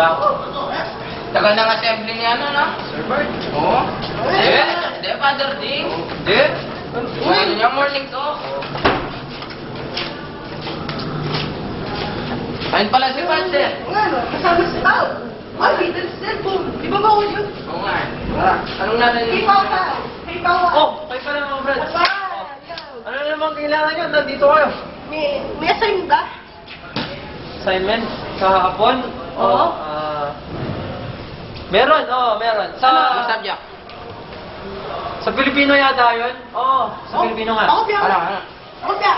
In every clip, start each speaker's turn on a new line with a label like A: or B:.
A: ba ako? Tagal ng assembly niya, ano, no?
B: Sir Bart?
A: Oo. Hindi, Father Ding.
B: Hindi.
A: Ano niya, morning to? Ayun pala si Bart, eh.
C: Ano? Kasama si Pao. Ay, dito sa cellphone. Di ba bawal yun?
A: Oo nga, eh. Tara, anong natin
C: Hey, Pao ka. Hey, Pao ka.
B: Oh, kayo pala mga Brad. Ano naman kailangan nyo? Nandito kayo.
C: May assign ba?
B: Assignment? Kahapon?
C: Oo.
B: Meron, meron.
A: Anong subject?
B: Sa Pilipino yata yun? Oo, sa Pilipino nga.
C: Ako piya.
A: Ano?
C: Ako piya.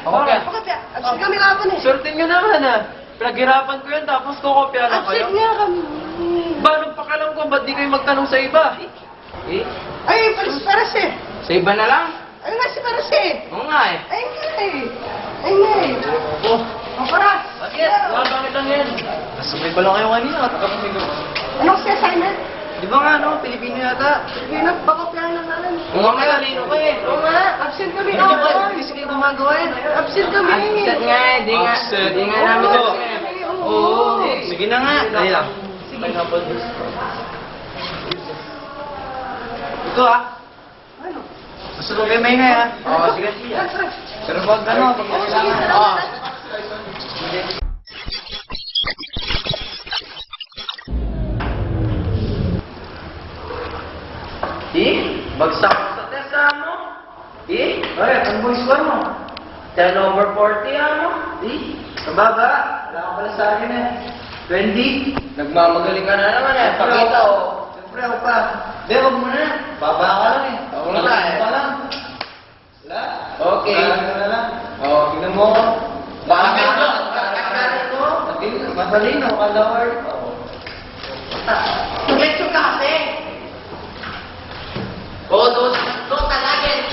A: Ako piya.
C: Ako piya. Absent kami kapon eh.
B: Swerte nyo naman Pinaghirapan ko yun tapos kukopya lang kayo.
C: Absent nga kami.
B: Ba, nung pakalam ko, ba't di kayo magtanong sa iba?
A: Eh?
C: Ay, paras eh.
A: Sa iba na lang?
C: Ay, nga si paras eh.
A: Oo nga, eh.
C: Ay, nga eh. Ay, nga eh.
B: Oh,
C: Ang paras.
B: bakit? Bakit lang yan? Nasabay pa lang kayo kanina.
C: Anong si assignment?
B: Di ba nga, no? Pilipino yata.
C: Yun ang pakopyahan lang namin.
A: Oo nga, matalino ka, eh.
C: Oo nga, absent kami.
B: Hindi ba? Hindi sige gumagawa yan.
C: Absent kami.
A: Absent nga, eh. Di nga.
B: Absent.
A: Di nga namin
B: Oo.
A: absent.
C: Oo.
B: Sige na nga. Dali lang.
C: Sige.
B: Ito
C: Ano?
B: Gusto mo may maingay
A: Oo, sige.
B: Pero wag ano, pag
C: Oo, sige,
B: kailangan.
C: salamat.
A: Bagsak sa test, mo.
B: Ay, ang boys ko mo.
A: 10 over 40, mo.
B: Kababa. Wala ka pala sa akin 20.
A: Nagmamagaling ka na naman, eh. Pakita, oh.
B: Siyempre ako pa. Hindi, wag mo na. Baba ka lang
A: Oo nga, eh.
B: Pa lang. Wala.
A: Okay.
B: Wala ka lang.
A: Oo.
B: Tingnan mo.
A: Bakit?
B: Matalino, kalawar.
C: Tumitso ka kasi.
A: Oo, dos talagin.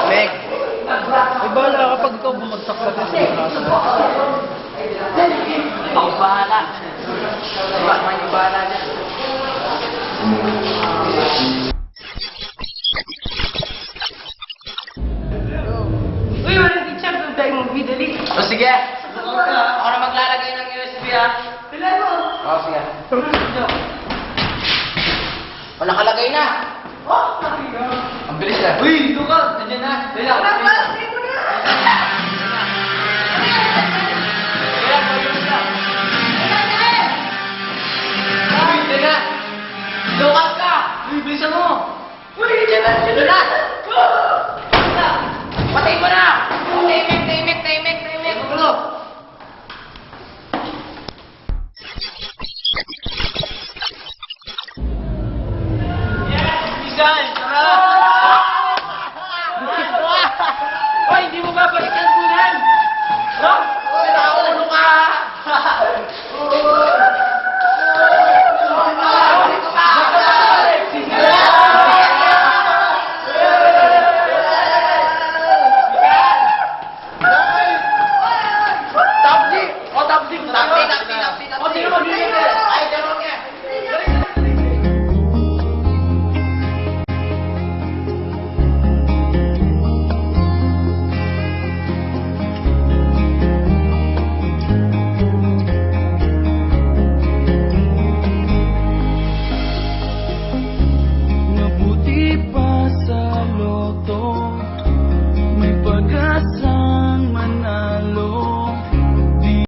B: Meg. Ay, bahala kapag ikaw bumagsak sa test.
A: Ako bahala. Batman yung bahala dyan.
C: Uy, wala di chat. Doon tayo mag-vidali.
A: O sige. Ako na maglalagay ng USB, ha.
C: Kailan mo?
A: O, sige. O, nakalagay na.
C: Oh, sabi nga.
A: Ang bilis, eh.
B: Uy, ito ka! Nandiyan na! Dali lang!
C: Wala pa, sige mo na.